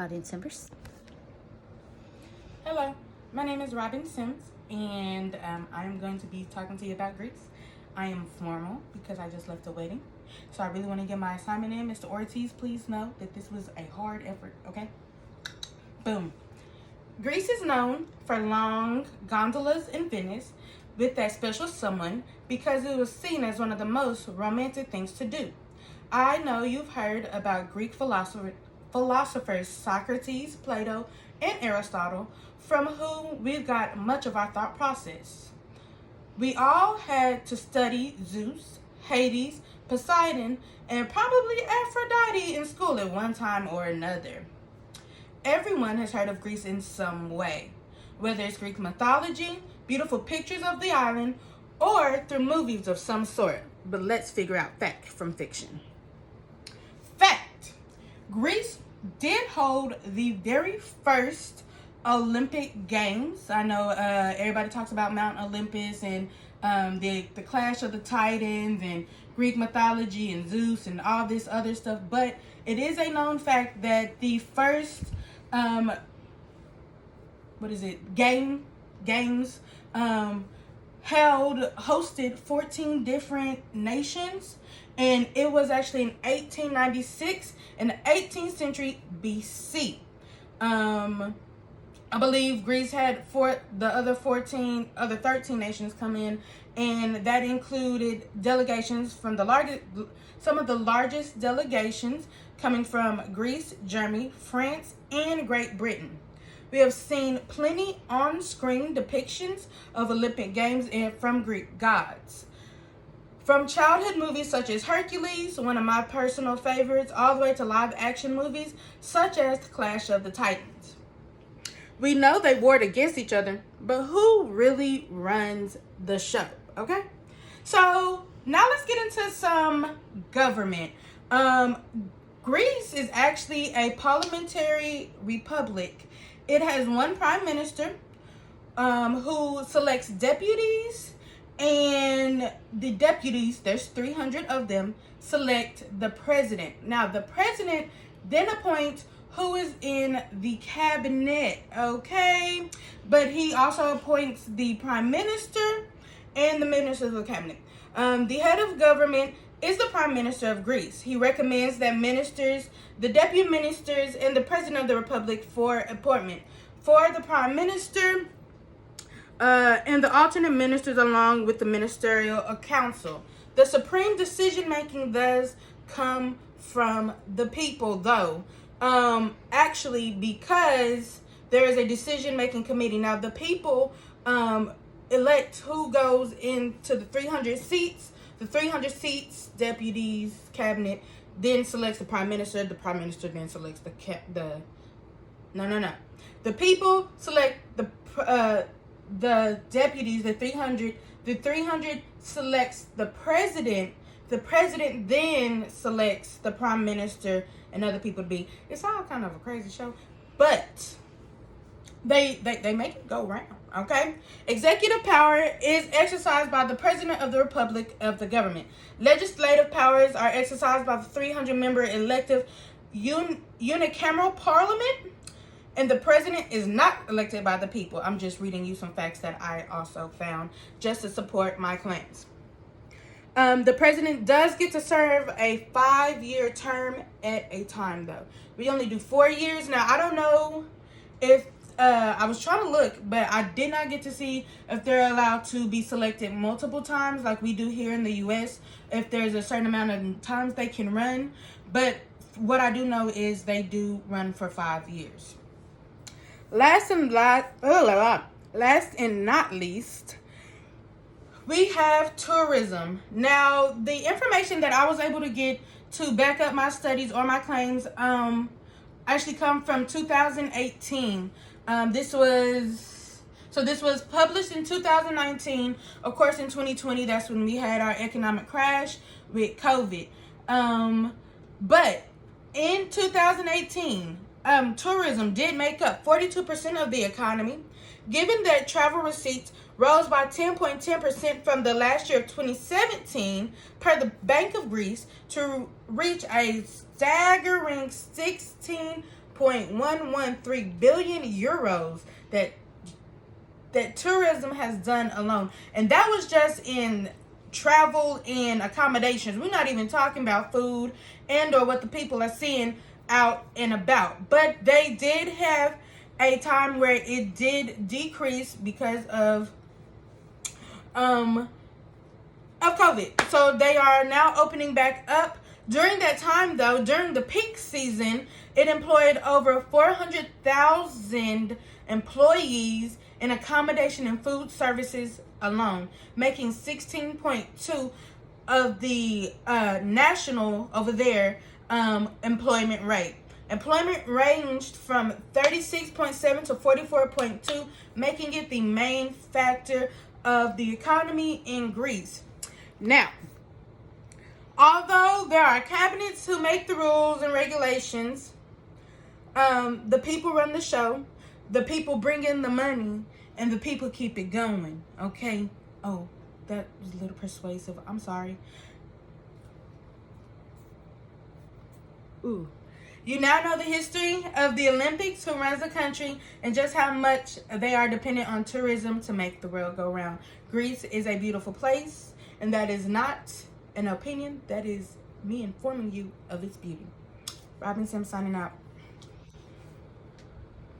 audience members. Hello, my name is Robin Sims, and I'm going to be talking to you about Greece. I am formal because I just left a wedding, so I really want to get my assignment in. Mr. Ortiz, please know that this was a hard effort, okay? Boom. Greece is known for long gondolas in Venice with that special someone because it was seen as one of the most romantic things to do. I know you've heard about Greek philosophers Socrates, Plato, and Aristotle, from whom we've got much of our thought process. We all had to study Zeus, Hades, Poseidon, and probably Aphrodite in school at one time or another. Everyone has heard of Greece in some way, whether it's Greek mythology, beautiful pictures of the island, or through movies of some sort. But let's figure out fact from fiction. Fact: Greece did hold the very first Olympic Games. I know everybody talks about Mount Olympus and the Clash of the Titans and Greek mythology and Zeus and all this other stuff, but it is a known fact that the first games hosted 14 different nations, and it was actually in 1896 in the 18th century BC. I believe Greece had the other 13 nations come in, and that included delegations from some of the largest delegations coming from Greece, Germany, France, and Great Britain. We have seen plenty on-screen depictions of Olympic Games and from Greek gods. From childhood movies such as Hercules, one of my personal favorites, all the way to live-action movies such as The Clash of the Titans. We know they warred against each other, but who really runs the show, okay? So now let's get into some government. Greece is actually a parliamentary republic. It has one prime minister who selects deputies, and the deputies, there's 300 of them, select the president. Now, the president then appoints who is in the cabinet, okay? But he also appoints the prime minister and the ministers of the cabinet. The head of government is the prime minister of Greece. He recommends that ministers, the deputy ministers, and the president of the republic for appointment. For the prime minister and the alternate ministers along with the ministerial council. The supreme decision-making does come from the people, though. Actually, because there is a decision-making committee. Now, the people elect who goes into the 300 seats. The 300 seats, deputies, cabinet, then selects the prime minister. The prime minister then selects The people select the deputies, the 300. The 300 selects the president. The president then selects the prime minister and other people to be. It's all kind of a crazy show, but they make it go round, okay? Executive power is exercised by the president of the republic of the government. Legislative powers are exercised by the 300-member elective unicameral parliament, and the president is not elected by the people. I'm just reading you some facts that I also found just to support my claims. The president does get to serve a 5-year term at a time, though. We only do 4 years. Now, I don't know if, I was trying to look, but I did not get to see if they're allowed to be selected multiple times like we do here in the U.S., if there's a certain amount of times they can run. But what I do know is they do run for 5 years. Last and not least, we have tourism. Now, the information that I was able to get to back up my studies or my claims actually come from 2018. This was published in 2019. Of course, in 2020, that's when we had our economic crash with COVID. But in 2018, tourism did make up 42% of the economy, given that travel receipts rose by 10.10% from the last year of 2017 per the Bank of Greece to reach a staggering 16 1.113 billion euros that tourism has done alone. And that was just in travel and accommodations. We're not even talking about food and or what the people are seeing out and about. But they did have a time where it did decrease because of COVID. So they are now opening back up. During that time, though, during the peak season, it employed over 400,000 employees in accommodation and food services alone, making 16.2 of the national over there employment rate. Employment ranged from 36.7 to 44.2, making it the main factor of the economy in Greece. Now, although there are cabinets who make the rules and regulations, the people run the show, the people bring in the money, and the people keep it going, okay? Oh, that was a little persuasive. I'm sorry. Ooh. You now know the history of the Olympics, who runs the country, and just how much they are dependent on tourism to make the world go round. Greece is a beautiful place, and that is not an opinion. That is me informing you of its beauty. Robin Sims signing out.